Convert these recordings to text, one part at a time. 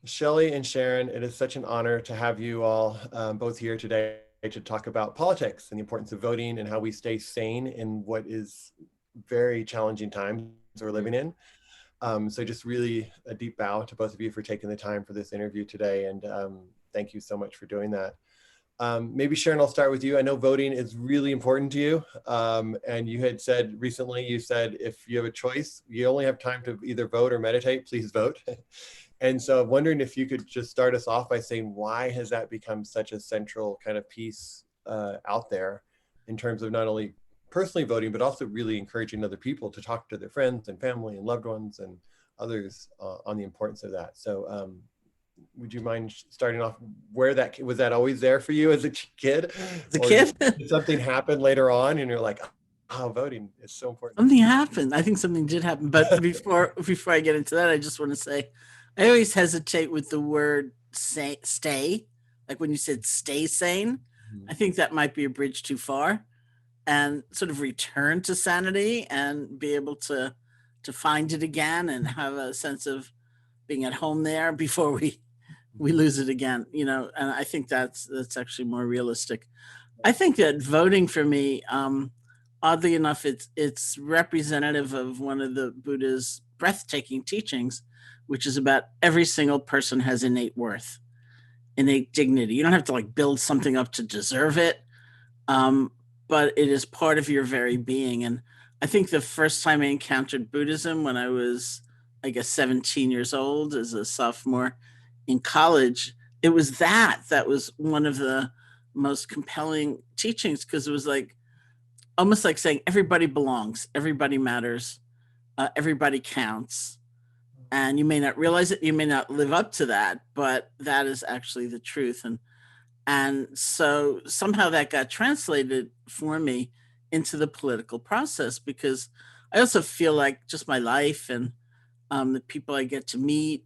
Shelly and Sharon, it is such an honor to have you all both here today to talk about politics and the importance of voting and how we stay sane in what is very challenging times we're living in. So just really a deep bow to both of you for taking the time for this interview today, and thank you so much for doing that. Maybe Sharon, I'll start with you. I know voting is really important to you, and you had said recently, you said if you have a choice, you only have time to either vote or meditate, please vote. And so I'm wondering if you could just start us off by saying, why has that become such a central kind of piece out there in terms of not only personally voting, but also really encouraging other people to talk to their friends and family and loved ones and others on the importance of that. So would you mind starting off where that, was that always there for you as a kid? As a Or kid, did something happen later on and you're like, oh, voting is so important? something happened. I think something did happen. But before I get into that, I just want to say I always hesitate with the word stay. Like when you said stay sane, I think that might be a bridge too far, and sort of return to sanity and be able to find it again and have a sense of being at home there before we lose it again, and I think that's actually more realistic. I think that voting for me, oddly enough, it's representative of one of the Buddha's breathtaking teachings, which is about every single person has innate worth, innate dignity. You don't have to like build something up to deserve it, um, but it is part of your very being. And I think the first time I encountered Buddhism when I was, I guess, 17 years old as a sophomore in college, it was that was one of the most compelling teachings, because it was like almost like saying everybody belongs, everybody matters, everybody counts. And you may not realize it, you may not live up to that, but that is actually the truth. And so somehow that got translated for me into the political process, because I also feel like just my life and the people I get to meet,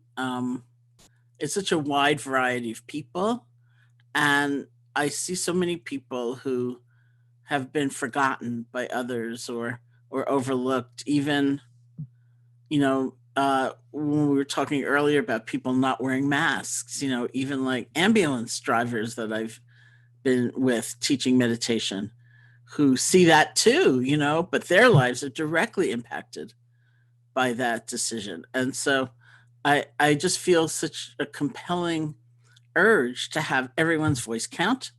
it's such a wide variety of people. And I see so many people who have been forgotten by others or overlooked. Even, when we were talking earlier about people not wearing masks, even like ambulance drivers that I've been with teaching meditation, who see that too, but their lives are directly impacted by that decision. And so I just feel such a compelling urge to have everyone's voice count,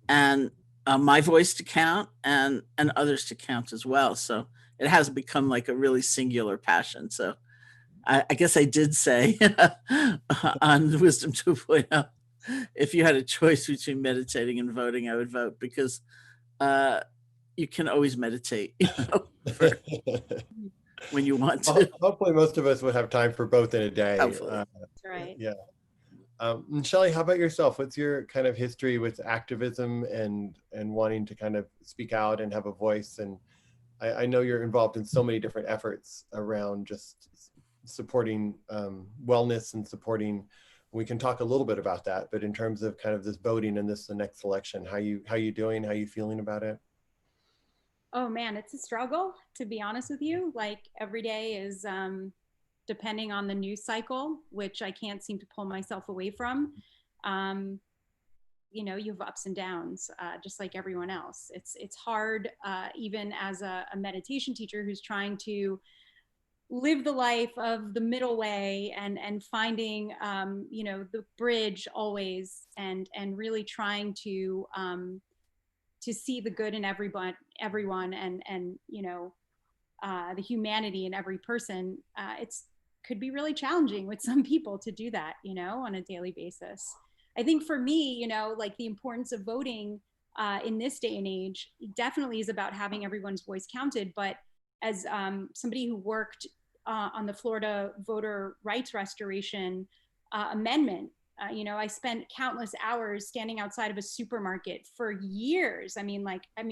and my voice to count, and others to count as well. So it has become like a really singular passion. So I guess I did say on Wisdom 2.0, if you had a choice between meditating and voting, I would vote, because uh, you can always meditate, for when you want to. Hopefully most of us would have time for both in a day. Hopefully. That's right. Yeah. And Shelley, how about yourself? What's your kind of history with activism and wanting to kind of speak out and have a voice? And I know you're involved in so many different efforts around just supporting wellness and supporting. We can talk a little bit about that, but in terms of kind of this voting and the next election, how you doing? How you feeling about it? Oh man, it's a struggle, to be honest with you. Like every day is depending on the news cycle, which I can't seem to pull myself away from. Um, you have ups and downs, just like everyone else. It's hard, even as a meditation teacher who's trying to live the life of the middle way and finding the bridge always, and really trying to see the good in everyone, and the humanity in every person. It's could be really challenging with some people to do that, on a daily basis. I think for me, like the importance of voting in this day and age definitely is about having everyone's voice counted. But as somebody who worked on the Florida voter rights restoration amendment, I spent countless hours standing outside of a supermarket for years. I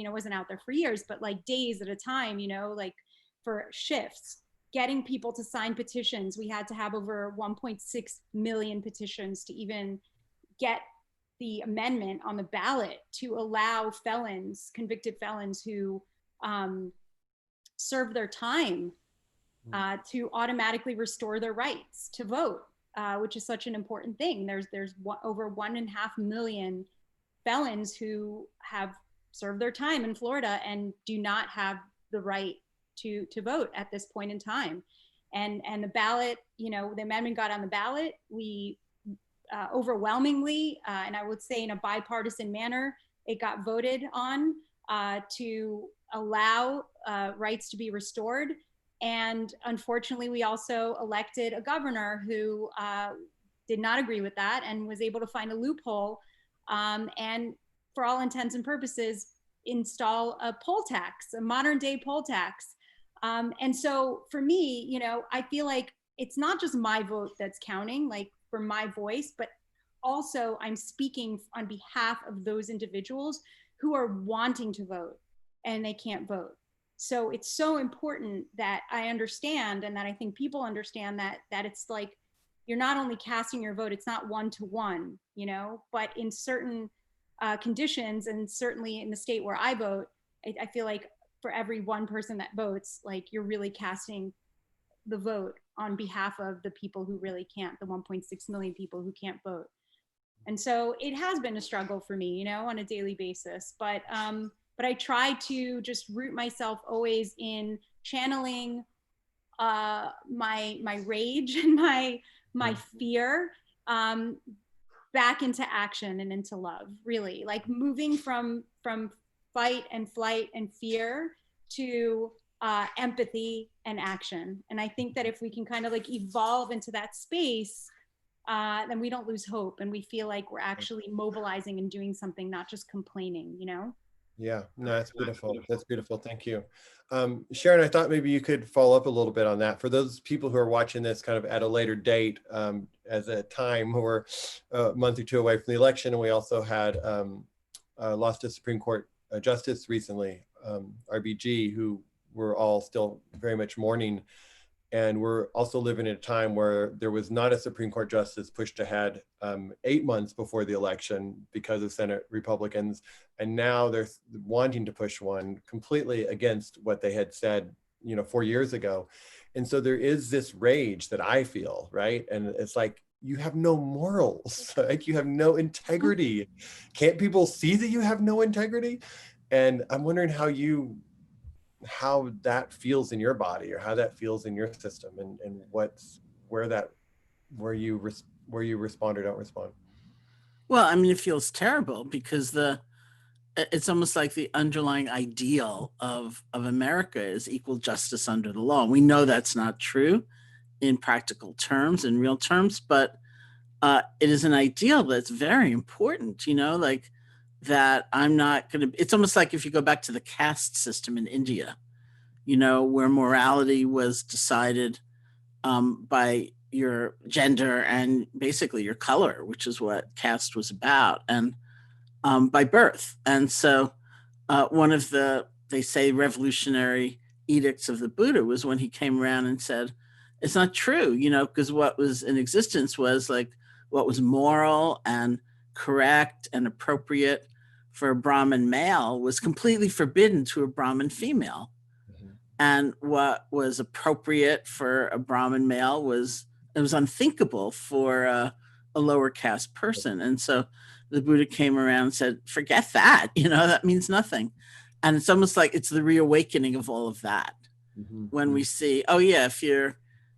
wasn't out there for years, but like days at a time, like for shifts, getting people to sign petitions. We had to have over 1.6 million petitions to even get the amendment on the ballot to allow convicted felons who serve their time to automatically restore their rights to vote. which is such an important thing. There's over 1.5 million felons who have served their time in Florida and do not have the right to vote at this point in time. And the ballot, the amendment got on the ballot. We overwhelmingly, and I would say in a bipartisan manner, it got voted on to allow rights to be restored. And unfortunately, we also elected a governor who did not agree with that and was able to find a loophole and, for all intents and purposes, install a poll tax, a modern day poll tax. And so for me, I feel like it's not just my vote that's counting, like for my voice, but also I'm speaking on behalf of those individuals who are wanting to vote and they can't vote. So it's so important that I understand, and that I think people understand that it's like, you're not only casting your vote, it's not 1-to-1, but in certain conditions, and certainly in the state where I vote, I feel like for every one person that votes, like you're really casting the vote on behalf of the people who really can't, the 1.6 million people who can't vote. And so it has been a struggle for me, on a daily basis, but I try to just root myself always in channeling my rage and my fear back into action and into love, really, like moving from fight and flight and fear to empathy and action. And I think that if we can kind of like evolve into that space, then we don't lose hope, and we feel like we're actually mobilizing and doing something, not just complaining, Yeah, no, that's beautiful. That's beautiful. Thank you. Sharon, I thought maybe you could follow up a little bit on that. For those people who are watching this kind of at a later date, as a time we're a month or two away from the election, and we also had lost a Supreme Court justice recently, RBG, who we're all still very much mourning. And we're also living in a time where there was not a Supreme Court justice pushed ahead 8 months before the election because of Senate Republicans. And now they're wanting to push one completely against what they had said, 4 years ago. And so there is this rage that I feel, right? And it's like, you have no morals, like you have no integrity. Can't people see that you have no integrity? And I'm wondering how that feels in your body, or how that feels in your system, and where you respond or don't respond. Well, I mean, it feels terrible because it's almost like the underlying ideal of America is equal justice under the law. We know that's not true in practical terms, in real terms, but it is an ideal that's very important, like that I'm not going to, it's almost like if you go back to the caste system in India, where morality was decided by your gender and basically your color, which is what caste was about, and by birth. And so one of they say, revolutionary edicts of the Buddha was when he came around and said, it's not true, because what was in existence was like what was moral and correct and appropriate for a Brahmin male was completely forbidden to a Brahmin female. Mm-hmm. And what was appropriate for a Brahmin male was unthinkable for a lower caste person. And so the Buddha came around and said, forget that, that means nothing. And it's almost like it's the reawakening of all of that. Mm-hmm. When we see, oh yeah, if you're,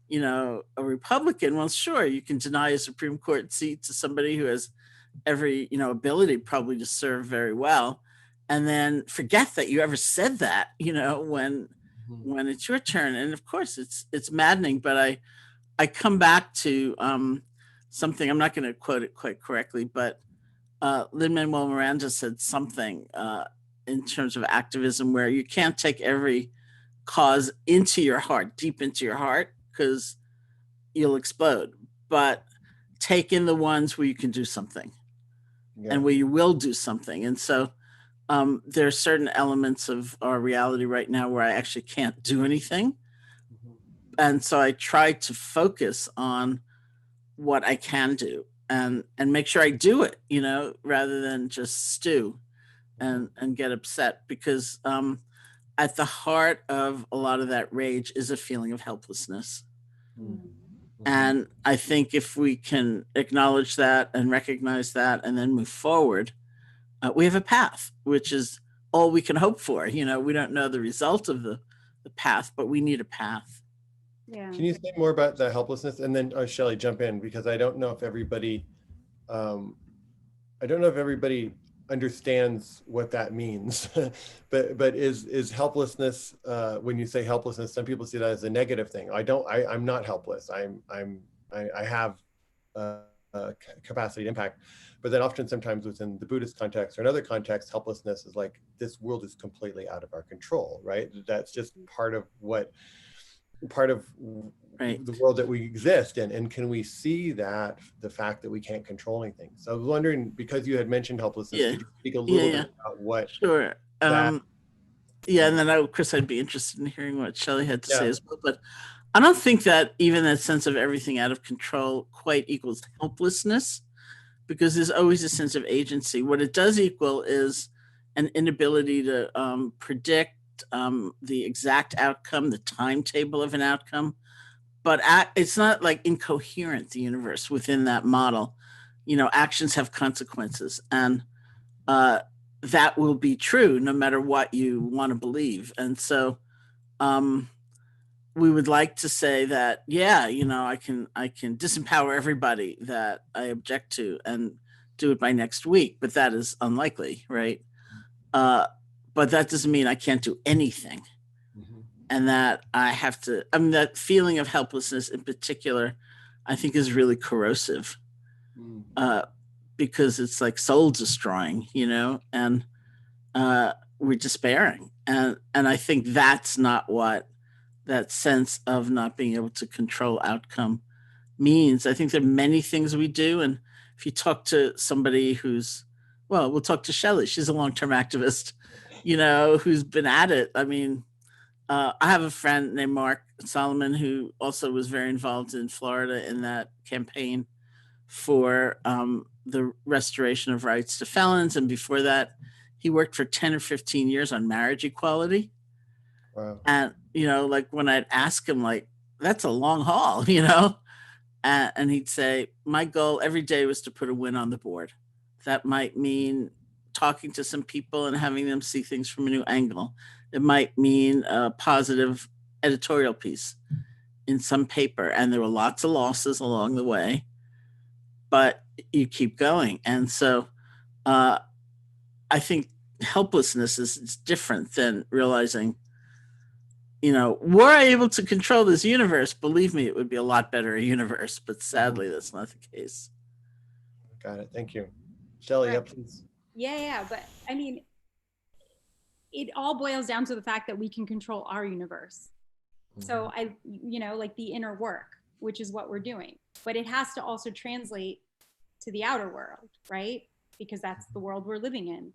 a Republican, well, sure, you can deny a Supreme Court seat to somebody who has every, ability probably to serve very well. And then forget that you ever said that, when it's your turn. And of course it's maddening, but I come back to something, I'm not going to quote it quite correctly, but Lin-Manuel Miranda said something in terms of activism where you can't take every cause into your heart, deep into your heart, because you'll explode, but take in the ones where you can do something. Yeah. And where you will do something. And so there are certain elements of our reality right now where I actually can't do anything. Mm-hmm. And so I try to focus on what I can do and make sure I do it, rather than just stew and get upset, because at the heart of a lot of that rage is a feeling of helplessness. Mm-hmm. And I think if we can acknowledge that and recognize that and then move forward, we have a path, which is all we can hope for. You know, we don't know the result of the path, but we need a path. Yeah. Can you say more about the helplessness? And then Shelly, jump in, because I don't know if everybody, understands what that means. but is helplessness, when you say helplessness, some people see that as a negative thing. I'm not helpless. I have capacity to impact. But then often sometimes within the Buddhist context or another context, helplessness is like, this world is completely out of our control, right? That's just part of Right. the world that we exist in. And can we see that, the fact that we can't control anything? So I was wondering, because you had mentioned helplessness, Yeah. could you speak a little bit about what Sure. that, Yeah, and then Chris, I'd be interested in hearing what Shelley had to say yeah. as well. But I don't think that even that sense of everything out of control quite equals helplessness, because there's always a sense of agency. What it does equal is an inability to predict the exact outcome, the timetable of an outcome. But it's not like incoherent, the universe within that model. You know, actions have consequences. And uh, that will be true no matter what you want to believe. And so um, we would like to say that, yeah, you know, I can disempower everybody that I object to and do it by next week, but that is unlikely, right? Uh, but that doesn't mean I can't do anything. Mhm. And that I have to, I mean, that feeling of helplessness in particular, I think is really corrosive. Mm. Because it's like soul destroying, you know, and we're despairing. And I think that's not what that sense of not being able to control outcome means. I think there are many things we do. And if you talk to somebody who's, well, we'll talk to Shelley. She's a long-term activist, you know, who's been at it. I mean, I have a friend named Mark Solomon who also was very involved in Florida in that campaign for the restoration of rights to felons. And before that, he worked for 10 or 15 years on marriage equality. Wow. And, you know, like when I'd ask him, like, that's a long haul, you know? And he'd say, my goal every day was to put a win on the board. That might mean talking to some people and having them see things from a new angle. It might mean a positive editorial piece in some paper. And there were lots of losses along the way, but you keep going. And so I think helplessness is different than realizing, you know, were I able to control this universe, believe me, it would be a lot better a universe. But sadly, that's not the case. Got it. Thank you. Shelly, yeah, please. Yeah. But I mean, it all boils down to the fact that we can control our universe. So like the inner work, which is what we're doing, but it has to also translate to the outer world, right? Because that's the world we're living in.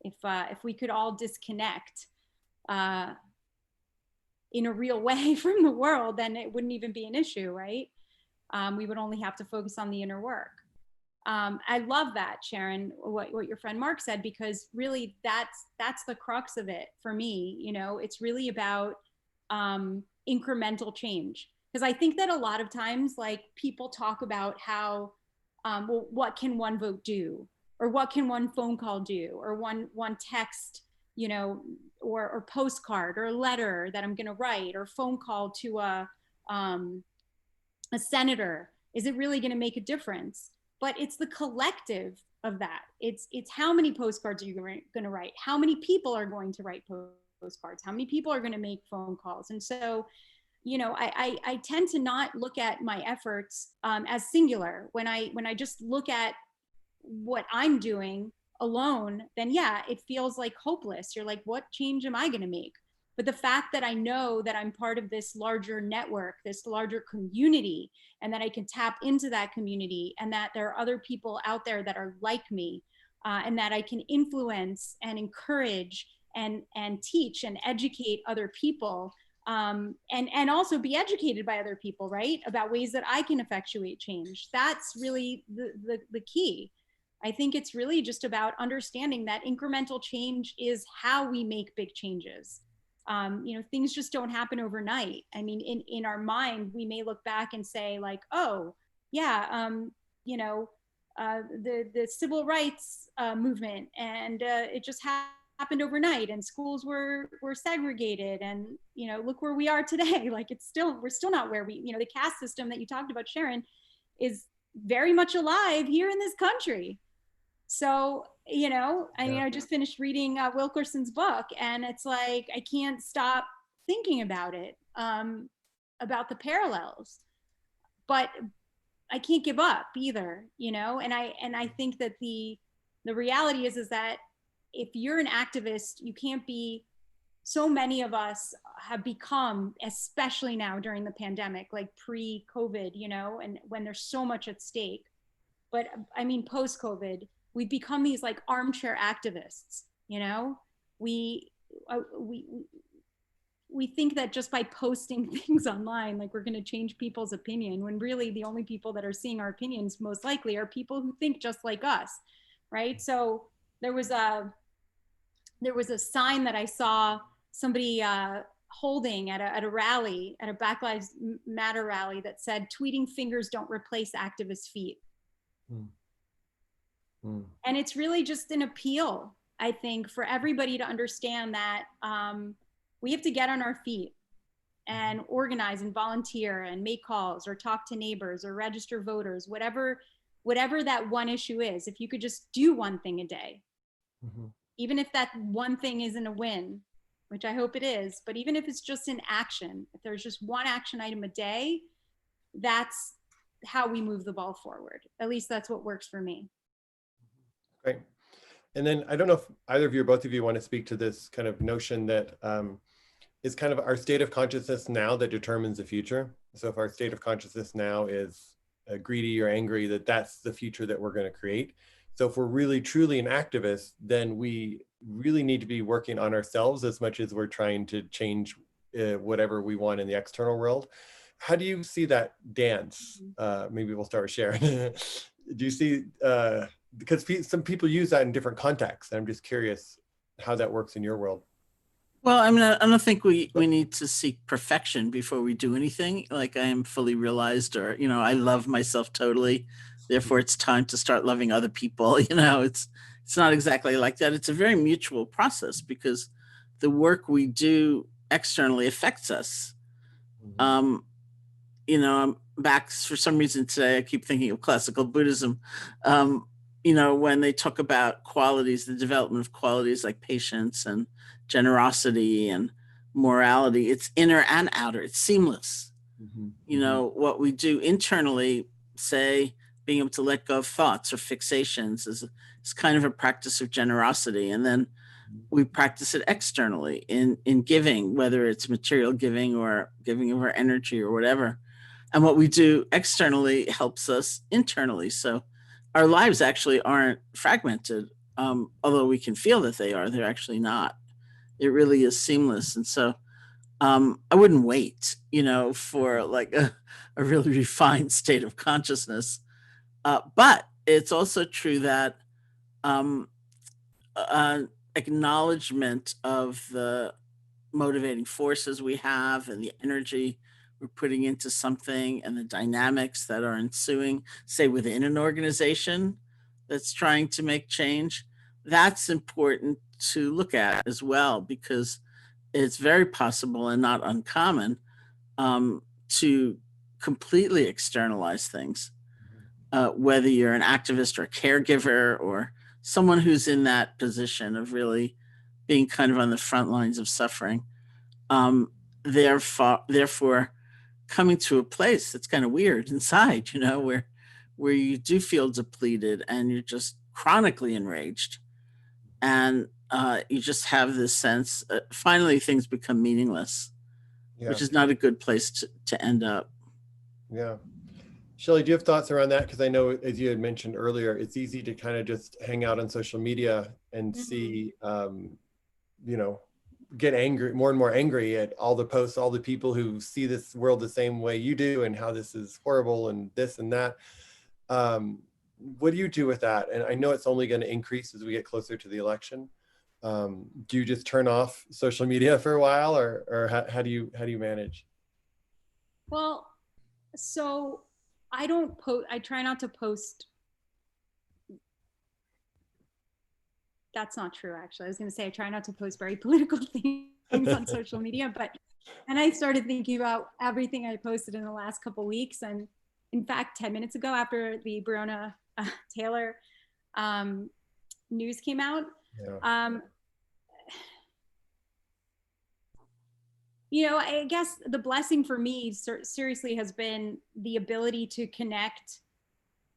If we could all disconnect in a real way from the world, then it wouldn't even be an issue, right? We would only have to focus on the inner work. I love that, Sharon, what your friend Mark said, because really that's the crux of it for me. You know, it's really about incremental change. Because I think that a lot of times, like, people talk about how, well, what can one vote do? Or what can one phone call do? Or one text, you know, or postcard or letter that I'm going to write, or phone call to a senator. Is it really going to make a difference? But it's the collective of that. It's how many postcards are you going to write? How many people are going to write postcards? How many people are going to make phone calls? And so, you know, I tend to not look at my efforts as singular. When I just look at what I'm doing alone, then yeah, it feels like hopeless. You're like, what change am I going to make? But the fact that I know that I'm part of this larger network, this larger community, and that I can tap into that community, and that there are other people out there that are like me, and that I can influence and encourage and teach and educate other people, and also be educated by other people, right, about ways that I can effectuate change. That's really the key. I think it's really just about understanding that incremental change is how we make big changes. Things just don't happen overnight. I mean, in our mind, we may look back and say like, oh yeah, the civil rights movement, and it just happened overnight, and schools were segregated, and look where we are today. Like we're still not where the caste system that you talked about, Sharon, is very much alive here in this country. So I just finished reading Wilkerson's book, and it's like I can't stop thinking about it, about the parallels, but I can't give up either, and I think that the reality is that if you're an activist, you can't be. So many of us have become, especially now during the pandemic, like pre-COVID, and when there's so much at stake. But I mean, post-COVID, we've become these like armchair activists. We think that just by posting things online, like we're going to change people's opinion, when really the only people that are seeing our opinions most likely are people who think just like us, right? So there was a sign that I saw somebody holding at a rally, at a Black Lives Matter rally, that said, "Tweeting fingers don't replace activist feet." And it's really just an appeal, I think, for everybody to understand that we have to get on our feet and organize and volunteer and make calls or talk to neighbors or register voters, whatever that one issue is. If you could just do one thing a day, even if that one thing isn't a win, which I hope it is, but even if it's just an action, if there's just one action item a day, that's how we move the ball forward. At least that's what works for me. Great. And then I don't know if either of you or both of you want to speak to this kind of notion that is kind of our state of consciousness now that determines the future. So if our state of consciousness now is greedy or angry, that's the future that we're going to create. So if we're really truly an activist, then we really need to be working on ourselves as much as we're trying to change whatever we want in the external world. How do you see that dance? Maybe we'll start with Sharon. Do you see, because some people use that in different contexts, and I'm just curious how that works in your world. Well, I mean, I don't think we need to seek perfection before we do anything. Like I am fully realized, or, I love myself totally. Therefore, it's time to start loving other people. It's not exactly like that. It's a very mutual process because the work we do externally affects us. I'm back for some reason today. I keep thinking of classical Buddhism. When they talk about qualities, the development of qualities like patience and generosity and morality, it's inner and outer. It's seamless. What we do internally, say, being able to let go of thoughts or fixations is kind of a practice of generosity. And then we practice it externally in giving, whether it's material giving or giving of our energy or whatever. And what we do externally helps us internally. So our lives actually aren't fragmented, although we can feel that they are. They're actually not. It really is seamless. And so I wouldn't wait, for like a really refined state of consciousness. But it's also true that acknowledgement of the motivating forces we have and the energy we're putting into something and the dynamics that are ensuing, say within an organization that's trying to make change, that's important to look at as well, because it's very possible and not uncommon to completely externalize things. Whether you're an activist or a caregiver or someone who's in that position of really being kind of on the front lines of suffering. Therefore, coming to a place that's kind of weird inside, where you do feel depleted and you're just chronically enraged. And you just have this sense, finally things become meaningless, which is not a good place to end up. Yeah. Shelly, do you have thoughts around that? Because I know, as you had mentioned earlier, it's easy to kind of just hang out on social media and see, get angry, more and more angry at all the posts, all the people who see this world the same way you do and how this is horrible and this and that. What do you do with that? And I know it's only going to increase as we get closer to the election, Do you just turn off social media for a while, or how do you manage? Well, so I don't post, I try not to post. That's not true, actually. I was going to say I try not to post very political things on social media, but and I started thinking about everything I posted in the last couple of weeks. And in fact, 10 minutes ago, after the Breonna Taylor news came out, Yeah. you know, I guess the blessing for me seriously has been the ability to connect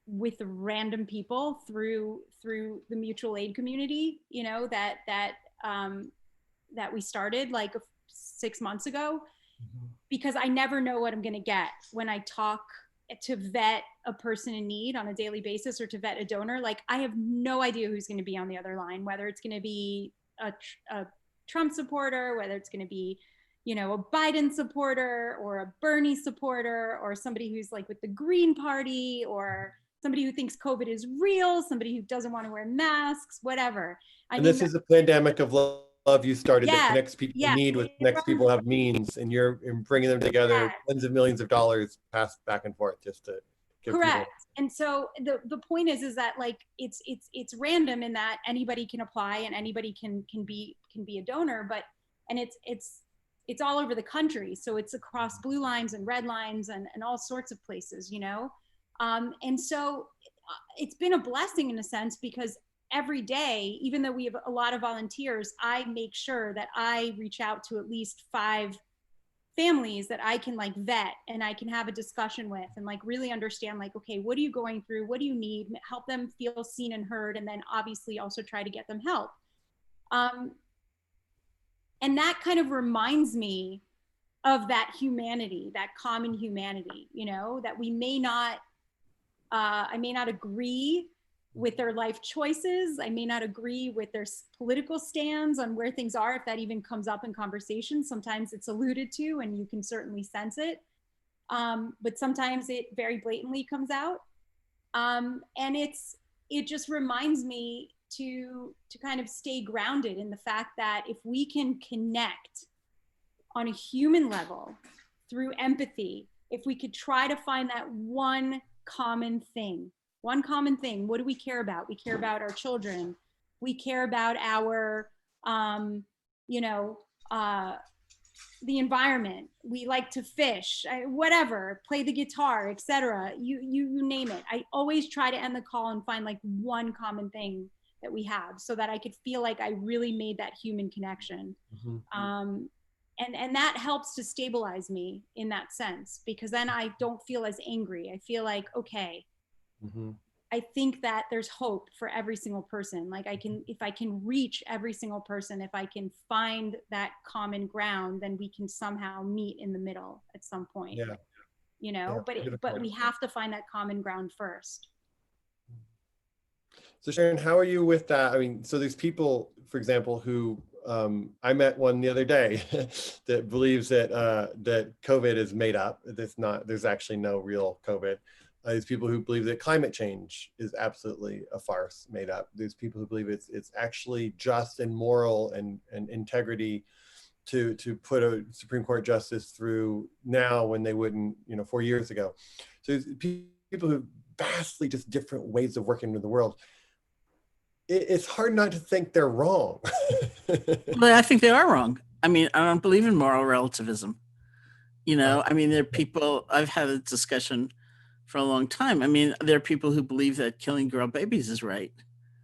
with random people through the mutual aid community, you know, that we started like 6 months ago, because I never know what I'm going to get when I talk to vet a person in need on a daily basis, or to vet a donor. Like, I have no idea who's going to be on the other line, whether it's going to be a Trump supporter, whether it's going to be, you know, a Biden supporter, or a Bernie supporter, or somebody who's like with the Green Party, or somebody who thinks COVID is real, somebody who doesn't want to wear masks, whatever. And this is a pandemic of love you started that connects people in need with connects people who have means, and you're bringing them together, tens of millions of dollars passed back and forth just to give correct people. And so the point is that, like, it's random in that anybody can apply and anybody can be a donor, but and it's all over the country, so it's across blue lines and red lines and all sorts of places, you know. And so it's been a blessing in a sense, because every day, even though we have a lot of volunteers, I make sure that I reach out to at least 5 families that I can like vet and I can have a discussion with, and like really understand, like, okay, what are you going through? What do you need? Help them feel seen and heard, and then obviously also try to get them help. And that kind of reminds me of that humanity, that common humanity, you know, that we may not, I may not agree with their life choices. I may not agree with their political stands on where things are, if that even comes up in conversation. Sometimes it's alluded to and you can certainly sense it. But sometimes it very blatantly comes out. And it just reminds me to kind of stay grounded in the fact that if we can connect on a human level through empathy, if we could try to find that one common thing, what do we care about? We care about our children. We care about our, the environment. We like to fish, whatever, play the guitar, etc. You name it. I always try to end the call and find like one common thing that we have, so that I could feel like I really made that human connection. Mm-hmm. And that helps to stabilize me in that sense, because then I don't feel as angry. I feel like, okay, mm-hmm. I think that there's hope for every single person. Like, if I can reach every single person, if I can find that common ground, then we can somehow meet in the middle at some point. Yeah. You know, yeah, but we have to find that common ground first. So Sharon, how are you with that? I mean, so there's people, for example, who I met one the other day that believes that that COVID is made up. There's actually no real COVID. There's people who believe that climate change is absolutely a farce, made up. There's people who believe it's actually just and moral and integrity to put a Supreme Court justice through now when they wouldn't, 4 years ago. So there's people who have vastly just different ways of working with the world. It's hard not to think they're wrong. But I think they are wrong. I mean, I don't believe in moral relativism. I mean, there are people, I've had a discussion for a long time. I mean, there are people who believe that killing girl babies is right.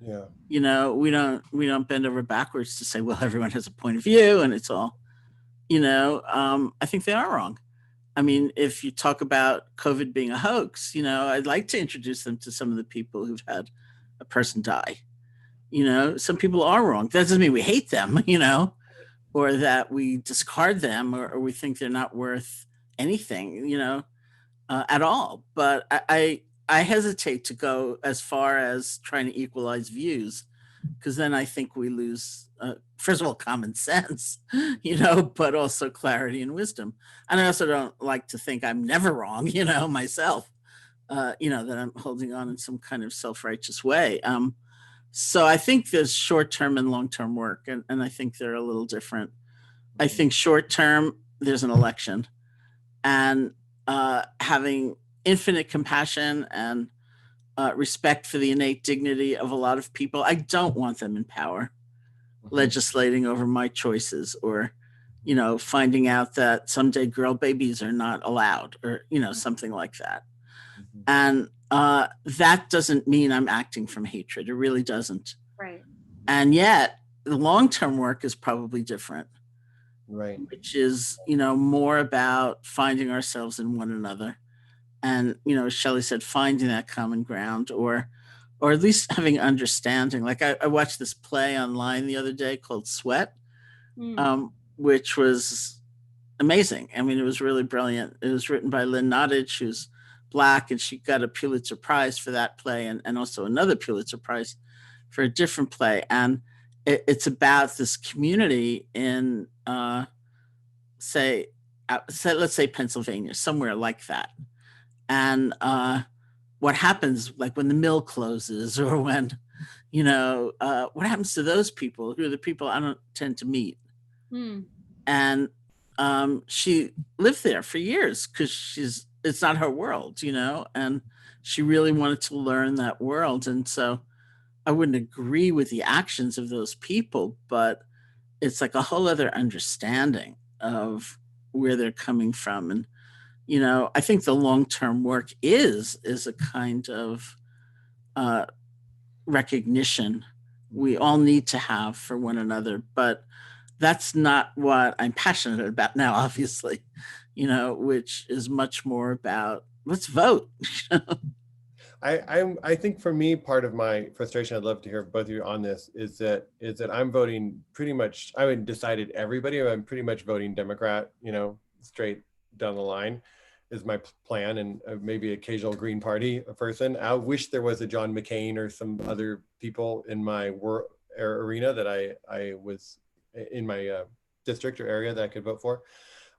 Yeah. We don't bend over backwards to say, well, everyone has a point of view and it's all, I think they are wrong. I mean, if you talk about COVID being a hoax, I'd like to introduce them to some of the people who've had a person die. Some people are wrong. That doesn't mean we hate them, or that we discard them, or we think they're not worth anything, at all. But I hesitate to go as far as trying to equalize views, because then I think we lose, first of all, common sense, but also clarity and wisdom. And I also don't like to think I'm never wrong, myself, that I'm holding on in some kind of self-righteous way. So I think there's short-term and long-term work, and I think they're a little different. I think short-term, there's an election, and having infinite compassion and respect for the innate dignity of a lot of people. I don't want them in power, legislating over my choices, or, finding out that someday girl babies are not allowed, or, something like that. And that doesn't mean I'm acting from hatred. It really doesn't. Right. And yet the long-term work is probably different. Right. Which is, more about finding ourselves in one another. And, as Shelly said, finding that common ground, or at least having understanding. Like I watched this play online the other day called Sweat, which was amazing. I mean, it was really brilliant. It was written by Lynn Nottage, who's Black, and she got a Pulitzer Prize for that play, and also another Pulitzer Prize for a different play. And it's about this community in, let's say Pennsylvania, somewhere like that. And what happens, like when the mill closes, or when, what happens to those people who are the people I don't tend to meet? And she lived there for years because it's not her world, and she really wanted to learn that world. And so I wouldn't agree with the actions of those people, but it's like a whole other understanding of where they're coming from. And, I think the long-term work is a kind of recognition we all need to have for one another. But that's not what I'm passionate about now, obviously, which is much more about let's vote. I think for me, part of my frustration, I'd love to hear both of you on this, is that I'm voting pretty much, I haven't decided everybody, I'm pretty much voting Democrat, straight down the line is my plan, and maybe occasional Green Party person. I wish there was a John McCain or some other people in my arena that I was in my district or area that I could vote for.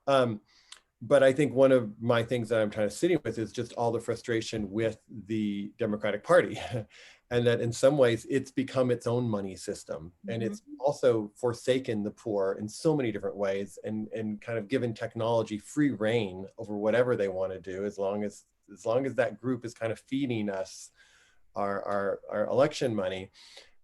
But I think one of my things that I'm kind of sitting with is just all the frustration with the Democratic Party. And that in some ways it's become its own money system. And it's also forsaken the poor in so many different ways, and kind of given technology free reign over whatever they want to do, as long as that group is kind of feeding us our election money.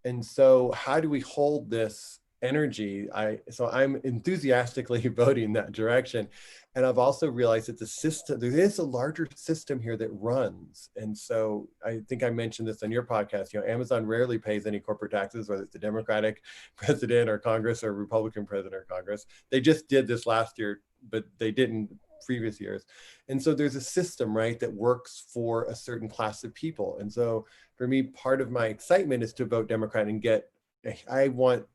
And so how do we hold this energy? So I'm enthusiastically voting that direction. And I've also realized it's a system, there is a larger system here that runs. And so I think I mentioned this on your podcast, Amazon rarely pays any corporate taxes, whether it's a Democratic president or Congress or a Republican president or Congress. They just did this last year, but they didn't previous years. And so there's a system, right, that works for a certain class of people. And so for me, part of my excitement is to vote Democrat and I want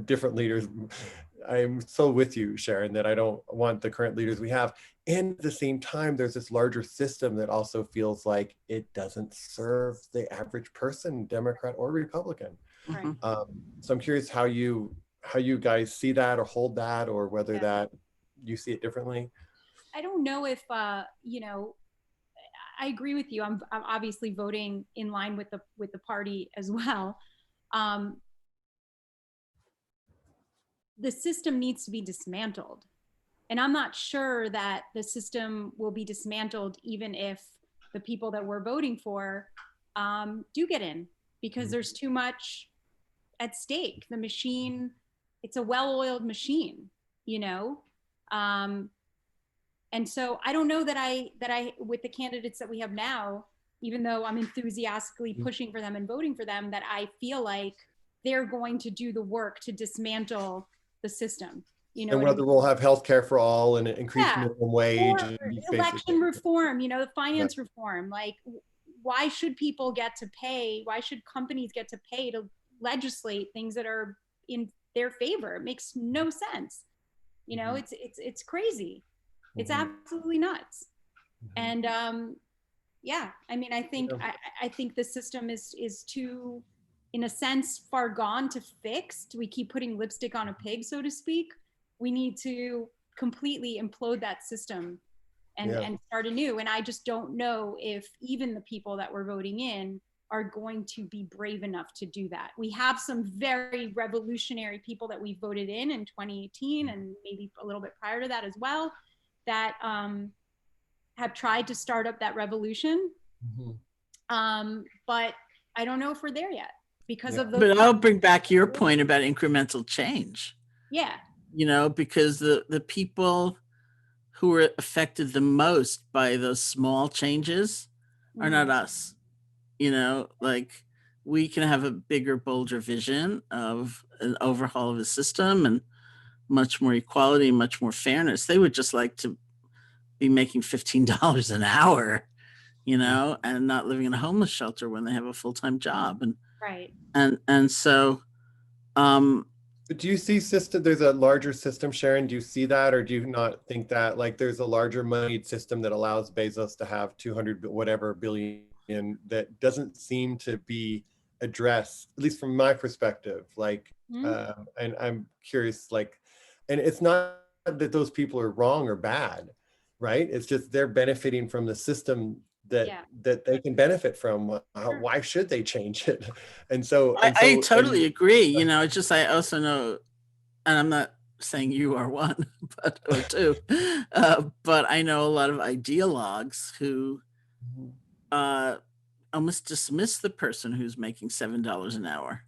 different leaders. I'm so with you, Sharon, that I don't want the current leaders we have. And at the same time, there's this larger system that also feels like it doesn't serve the average person, Democrat or Republican. Right. So I'm curious how you guys see that or hold that, or whether that you see it differently. I don't know if, I agree with you. I'm obviously voting in line with the party as well. The system needs to be dismantled. And I'm not sure that the system will be dismantled even if the people that we're voting for do get in, because there's too much at stake. The machine, it's a well-oiled machine, and so I don't know that I with the candidates that we have now, even though I'm enthusiastically pushing for them and voting for them, that I feel like they're going to do the work to dismantle the system. And whether we'll have healthcare for all and increase minimum wage, or election reform, the finance reform. Like, why should people get to pay? Why should companies get to pay to legislate things that are in their favor? It makes no sense. It's crazy. It's absolutely nuts. And I think the system is too, in a sense, far gone to fix. We keep putting lipstick on a pig, so to speak. We need to completely implode that system and start anew. And I just don't know if even the people that we're voting in are going to be brave enough to do that. We have some very revolutionary people that we voted in 2018 and maybe a little bit prior to that as well, that have tried to start up that revolution. But I don't know if we're there yet because of those. But I'll bring back your point about incremental change. Yeah. You know, because the people who are affected the most by those small changes are not us. You know, like we can have a bigger, bolder vision of an overhaul of the system and much more equality, much more fairness. They would just like to be making $15 an hour, you know, and not living in a homeless shelter when they have a full-time job. And right. And so but do you see there's a larger system, Sharon? Do you see that, or do you not think that like there's a larger moneyed system that allows Bezos to have 200 whatever billion that doesn't seem to be addressed, at least from my perspective? Like, and I'm curious, like, and it's not that those people are wrong or bad, right? It's just they're benefiting from the system that they can benefit from. Why should they change it? And so I totally agree. You know, it's just I also know, and I'm not saying you are one, but or two, but I know a lot of ideologues who almost dismiss the person who's making $7 an hour,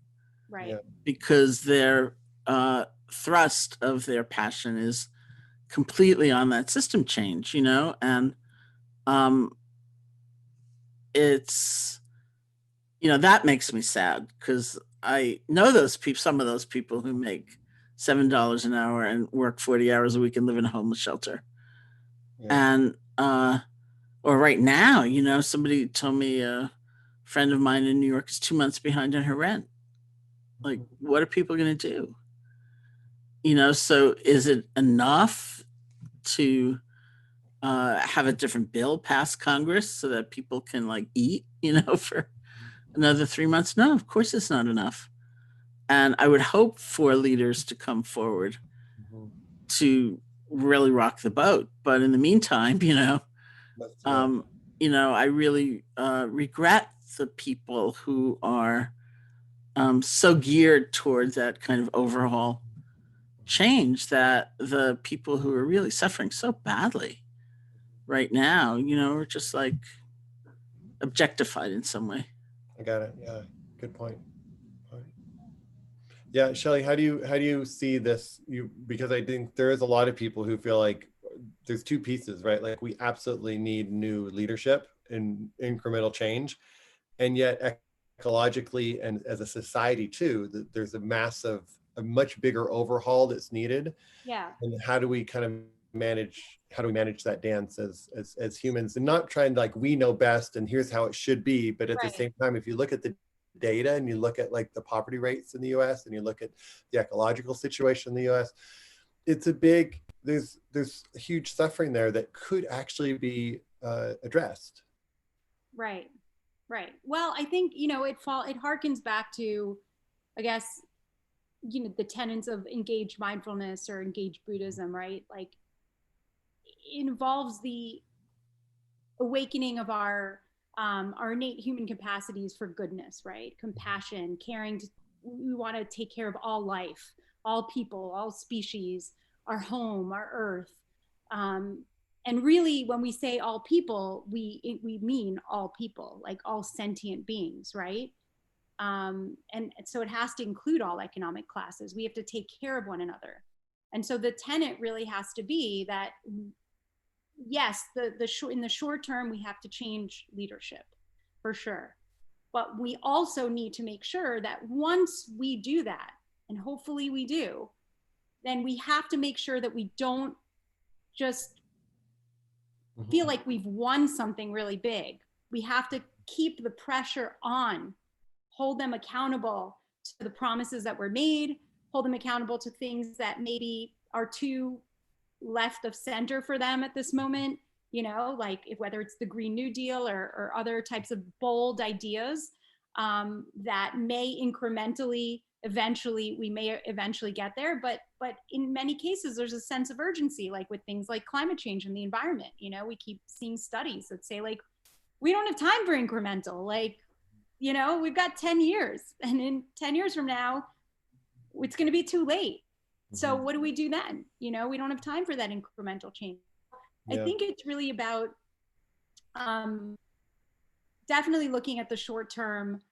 right? Because their thrust of their passion is completely on that system change, you know, and it's, you know, that makes me sad because I know those people, some of those people who make $7 an hour and work 40 hours a week and live in a homeless shelter. And or right now, you know, somebody told me a friend of mine in New York is 2 months behind on her rent. Like, what are people going to do? You know, so is it enough to have a different bill pass Congress so that people can like eat, you know, for another 3 months? No, of course it's not enough. And I would hope for leaders to come forward to really rock the boat. But in the meantime, you know, I really regret the people who are so geared towards that kind of overhaul change, that the people who are really suffering so badly right now, you know, are just like objectified in some way. I got it. Yeah, good point. Yeah, Shelly, how do you see this? Because I think there is a lot of people who feel like there's two pieces, right? Like we absolutely need new leadership and incremental change, and yet ecologically and as a society too, there's a much bigger overhaul that's needed. Yeah. And how do we manage that dance as humans, and not trying to like we know best and here's how it should be, but at the same time, if you look at the data and you look at like the poverty rates in the US and you look at the ecological situation in the US, it's there's a huge suffering there that could actually be addressed. Right. Well, I think, you know, it harkens back to, I guess, you know, the tenets of engaged mindfulness or engaged Buddhism, right? Like it involves the awakening of our innate human capacities for goodness, right? Compassion, caring. We want to take care of all life, all people, all species, our home, our earth. And really, when we say all people, we mean all people, like all sentient beings, right? And so it has to include all economic classes. We have to take care of one another. And so the tenet really has to be that, yes, in the short term, we have to change leadership for sure. But we also need to make sure that once we do that, and hopefully we do, then we have to make sure that we don't just feel like we've won something really big. We have to keep the pressure on, hold them accountable to the promises that were made, hold them accountable to things that maybe are too left of center for them at this moment, you know, like whether it's the Green New Deal or other types of bold ideas that may we may eventually get there, but in many cases there's a sense of urgency, like with things like climate change and the environment. You know, we keep seeing studies that say like we don't have time for incremental, like You know, we've got 10 years, and in 10 years from now, it's going to be too late. So what do we do then? You know, we don't have time for that incremental change. I think it's really about definitely looking at the short term,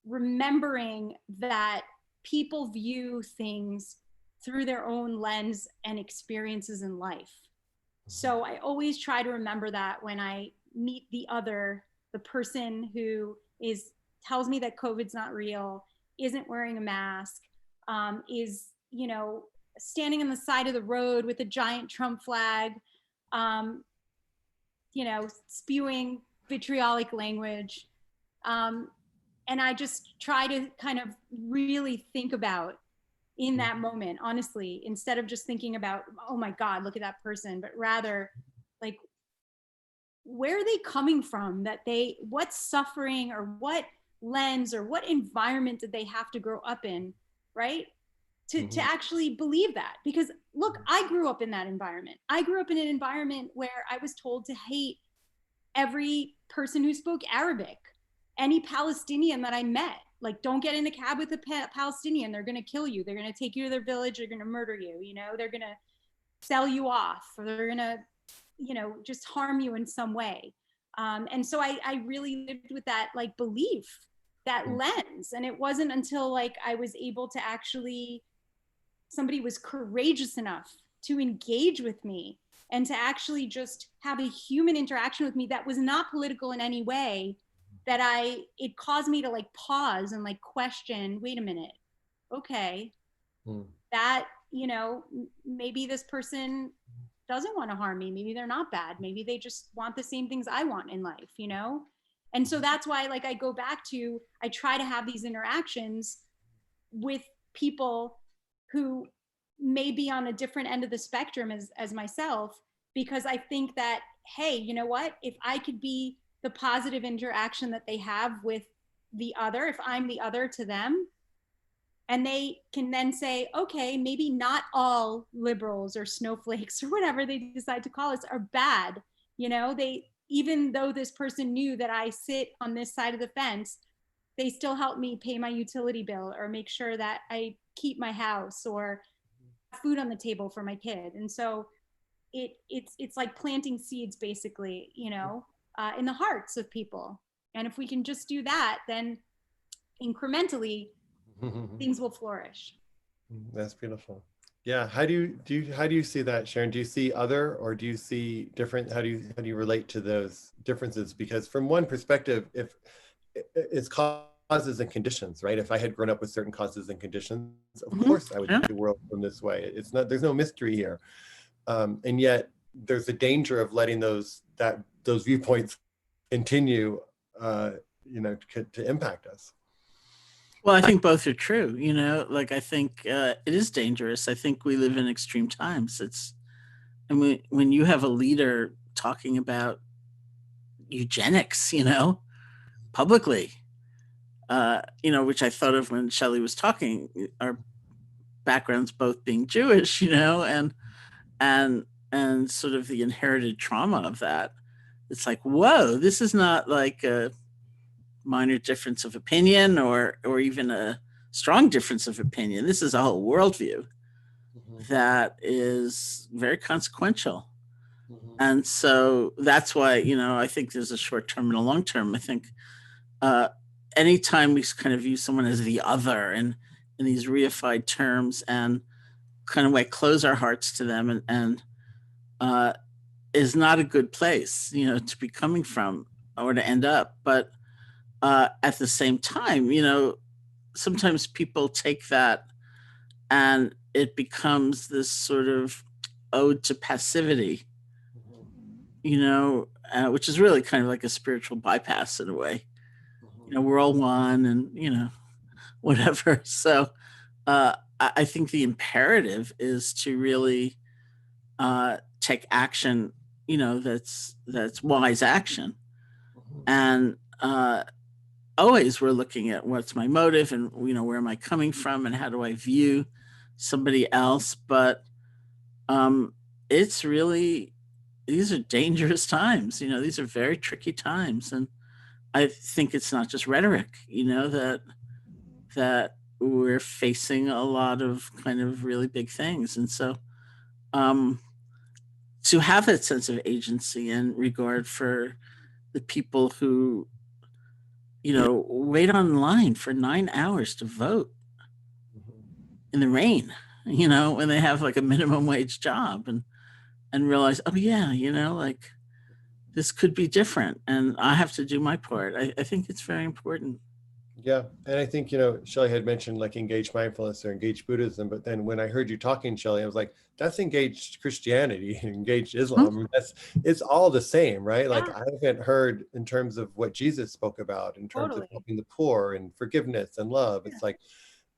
remembering that people view things through their own lens and experiences in life. So I always try to remember that when I meet the other, the person who tells me that COVID's not real, isn't wearing a mask, is, you know, standing on the side of the road with a giant Trump flag, you know, spewing vitriolic language. And I just try to kind of really think about in that moment, honestly, instead of just thinking about, oh my God, look at that person, but rather like, where are they coming from? What suffering or what lens or what environment did they have to grow up in, right? To actually believe that. Because look, I grew up in that environment. I grew up in an environment where I was told to hate every person who spoke Arabic, any Palestinian that I met. Like, don't get in a cab with a Palestinian. They're going to kill you. They're going to take you to their village. They're going to murder you. You know, they're going to sell you off, or they're going to, you know, just harm you in some way. And so I really lived with that like belief, that lens. And it wasn't until like I was able to actually, somebody was courageous enough to engage with me and to actually just have a human interaction with me that was not political in any way, that it caused me to like pause and like question, wait a minute, okay, that, you know, maybe this person doesn't want to harm me. Maybe they're not bad. Maybe they just want the same things I want in life, you know? And so that's why, like, I go back to, I try to have these interactions with people who may be on a different end of the spectrum as myself, because I think that, hey, you know what, if I could be the positive interaction that they have with the other, if I'm the other to them, and they can then say, okay, maybe not all liberals or snowflakes or whatever they decide to call us are bad. You know, even though this person knew that I sit on this side of the fence, they still help me pay my utility bill or make sure that I keep my house or food on the table for my kid. And so it's like planting seeds, basically, you know, in the hearts of people. And if we can just do that, then incrementally things will flourish. That's beautiful. Yeah. How do you see that, Sharon? Do you see other, or do you see different? How do you relate to those differences? Because from one perspective, if it's causes and conditions, right? If I had grown up with certain causes and conditions, of course I would see the world from this way. It's not, there's no mystery here. And yet there's a danger of letting those viewpoints continue, you know, to impact us. Well, I think both are true. You know, like I think it is dangerous. I think we live in extreme times. And when you have a leader talking about eugenics, you know, publicly, you know, which I thought of when Shelley was talking, our backgrounds both being Jewish, you know, and sort of the inherited trauma of that. It's like, whoa, this is not like a minor difference of opinion or even a strong difference of opinion. This is a whole worldview that is very consequential. And so that's why, you know, I think there's a short term and a long term. I think anytime we kind of view someone as the other and in these reified terms and kind of like close our hearts to them and is not a good place, you know, to be coming from or to end up. But at the same time, you know, sometimes people take that and it becomes this sort of ode to passivity, you know, which is really kind of like a spiritual bypass in a way. You know, we're all one and, you know, whatever. So I think the imperative is to really take action, you know, that's wise action. And always we're looking at what's my motive and, you know, where am I coming from and how do I view somebody else. But it's really, these are dangerous times, you know, these are very tricky times. And I think it's not just rhetoric, that we're facing a lot of kind of really big things. And so um, to have that sense of agency and regard for the people who, wait online for 9 hours to vote in the rain, when they have like a minimum wage job, and realize, oh yeah, like this could be different and I have to do my part. I think it's very important. Yeah, and I think, Shelly had mentioned like engaged mindfulness or engaged Buddhism, but then when I heard you talking, Shelly, I was like, that's engaged Christianity, engaged Islam. I mean, it's all the same, right? Like Yeah, I haven't heard in terms of what Jesus spoke about in terms of totally. helping the poor and forgiveness and love. Yeah. It's like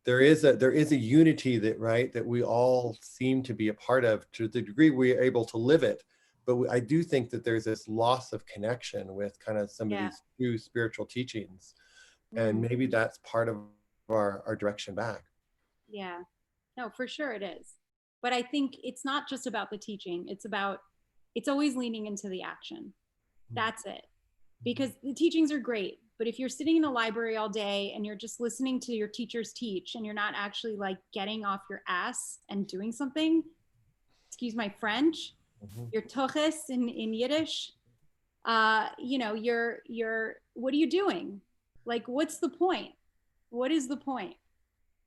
there is a unity that, right, that we all seem to be a part of to the degree we're able to live it. But I do think that there's this loss of connection with kind of some of Yeah. these true spiritual teachings. And Mm, maybe that's part of our direction back. yeah. No, for sure it is. But I think it's not just about the teaching. It's always leaning into the action. That's it. Because the teachings are great, but if you're sitting in a library all day and you're just listening to your teachers teach and you're not actually like getting off your ass and doing something, excuse my French, Mhm. your toches in Yiddish, you're what are you doing? Like, what's the point? What is the point?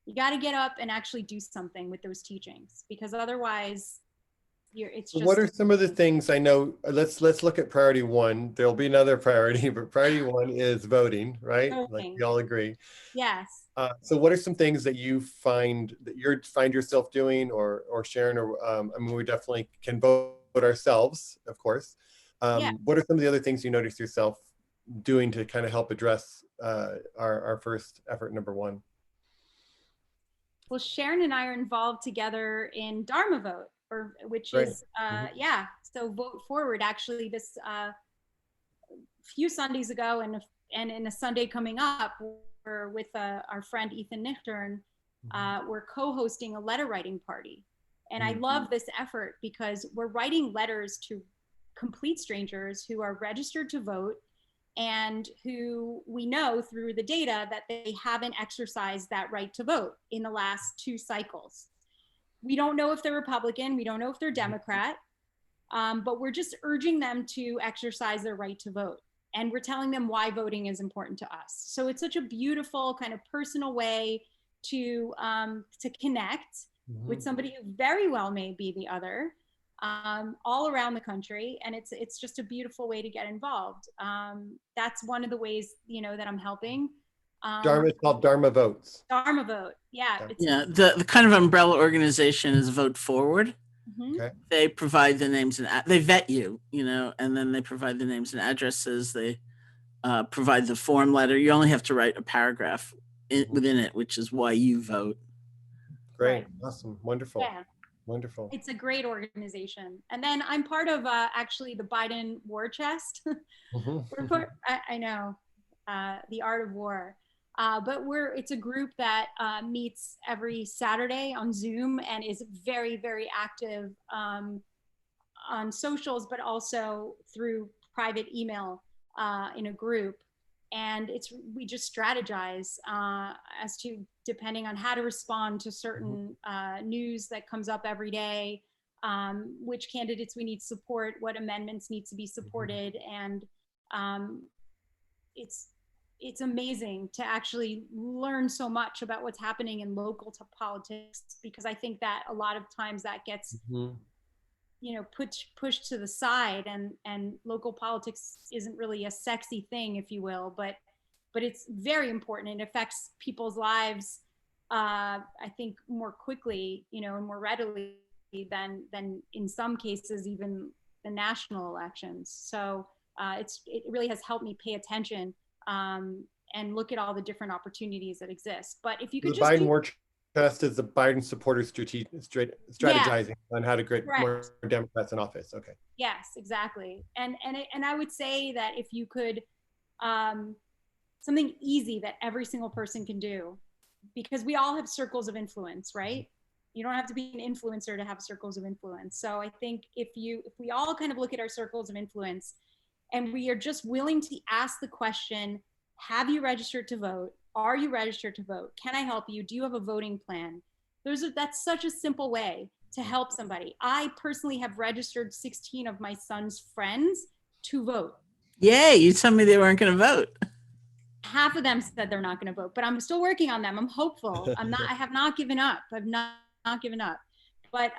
You got to get up and actually do something with those teachings, because otherwise it's So what just are some of the things I know? Let's look at priority one. There'll be another priority, but priority one is voting, right? Like voting. we all agree. Yes. So what are some things that you find that you find yourself doing, or Sharon, or I mean, we definitely can vote ourselves, of course. Yeah. What are some of the other things you notice yourself doing to kind of help address our first effort, number one? Well, Sharon and I are involved together in Dharma Vote, which Great. is Mhm. yeah. So Vote Forward actually this few Sundays ago, and in a Sunday coming up, we're with our friend Ethan Nichtern. We're co-hosting a letter writing party, and I love this effort because we're writing letters to complete strangers who are registered to vote and who we know through the data that they haven't exercised that right to vote in the last 2 cycles. We don't know if they're Republican, we don't know if they're Democrat, but we're just urging them to exercise their right to vote. And we're telling them why voting is important to us. So it's such a beautiful kind of personal way to connect with somebody who very well may be the other, all around the country, and it's just a beautiful way to get involved. That's one of the ways that I'm helping. Dharma, it's called Dharma Votes. Dharma Vote, yeah, Okay. it's Yeah, the kind of umbrella organization is Vote Forward. mhm. Okay. They provide the names and they vet you, and then they provide the names and addresses. They provide the form letter. You only have to write a paragraph within it, which is why you vote. Great. Right, Awesome. Wonderful. yeah. Wonderful. It's a great organization. And then I'm part of actually the Biden War Chest. Mhm. I know, the art of war. But it's a group that meets every Saturday on Zoom and is very, very active on socials, but also through private email in a group. And we just strategize as to, depending on how to respond to certain news that comes up every day, which candidates we need support, what amendments need to be supported. And it's it's amazing to actually learn so much about what's happening in local politics, because I think that a lot of times that gets Mhm. pushed to the side, and local politics isn't really a sexy thing, if you will, but it's very important. It affects people's lives, I think, more quickly, and more readily than in some cases even the national elections. So it really has helped me pay attention, and look at all the different opportunities that exist. But if you The could just Biden do, War Chest is the Biden supporters yeah, strategizing on how to get more correct. Democrats in office. Okay. Yes, exactly. And I would say that if you could, um, something easy that every single person can do, because we all have circles of influence, right? You don't have to be an influencer to have circles of influence. So I think if we all kind of look at our circles of influence And we are just willing to ask the question, have you registered to vote? Are you registered to vote? Can I help you? Do you have a voting plan? That's such a simple way to help somebody. I personally have registered 16 of my son's friends to vote. Yay, you told me they weren't going to vote. Half of them said they're not going to vote, but I'm still working on them. I'm hopeful. I have not given up. I've not given up. But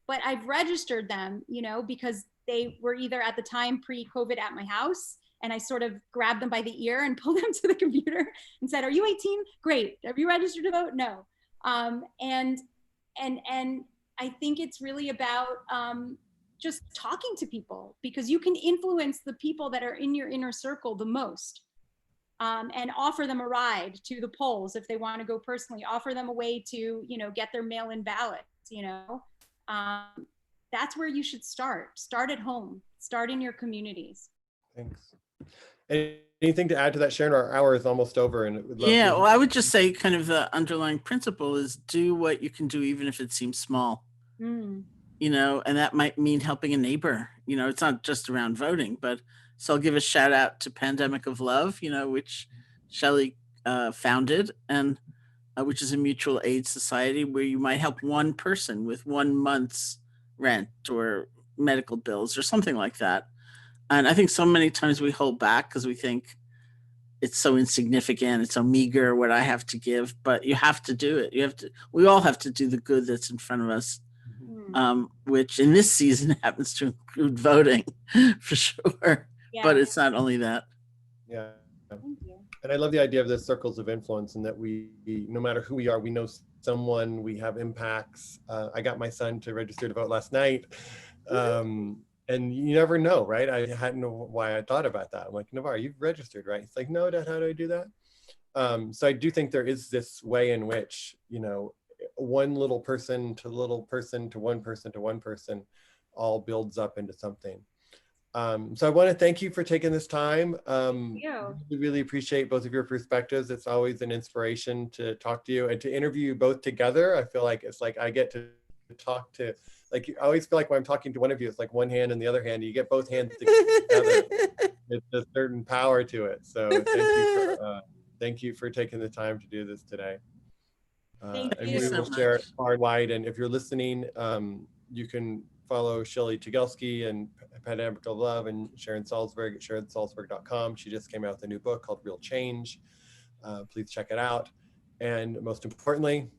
I've registered them, because they were either at the time pre-COVID at my house, and I sort of grabbed them by the ear and pulled them to the computer and said, "Are you 18? Great. Have you registered to vote?" No. And I think it's really about just talking to people, because you can influence the people that are in your inner circle the most, and offer them a ride to the polls if they want to go personally, offer them a way to, get their mail-in ballots, that's where you should start at home, start in your communities. Thanks. Anything to add to that, Sharon? Our hour is almost over, and it would love well, I would just say kind of the underlying principle is do what you can do, even if it seems small. And that might mean helping a neighbor. It's not just around voting, but so I'll give a shout out to Pandemic of Love, which Shelly founded, and which is a mutual aid society where you might help one person with 1 month's rent or medical bills or something like that. And I think so many times we hold back because we think it's so insignificant, it's so meager what I have to give, but you have to do it. We all have to do the good that's in front of us, which in this season happens to include voting for sure. Yeah. But it's not only that. Yeah. And I love the idea of the circles of influence, and that we, no matter who we are, we know someone, we have impacts. I got my son to register to vote last night. And you never know, right? I hadn't know why I thought about that. I'm like, Navarre, you've registered, right? He's like, no, Dad, how do I do that? So I do think there is this way in which, one little person to one person to one person all builds up into something. So I want to thank you for taking this time. We really appreciate both of your perspectives. It's always an inspiration to talk to you and to interview you both together. I feel like it's like I get to talk to, like, I always feel like when I'm talking to one of you, it's like one hand and the other hand, you get both hands together. It's a certain power to it. So thank you for taking the time to do this today. Thank you. And we will share it far and wide. And if you're listening, you can follow Shelly Tygielski and Pandemic of Love and Sharon Salzberg at SharonSalzberg.com. She just came out with a new book called Real Change. Please check it out. And most importantly,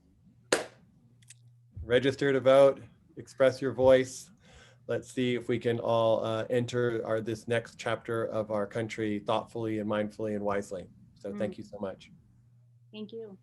register to vote, express your voice. Let's see if we can all enter this next chapter of our country thoughtfully and mindfully and wisely. So thank you so much. Thank you.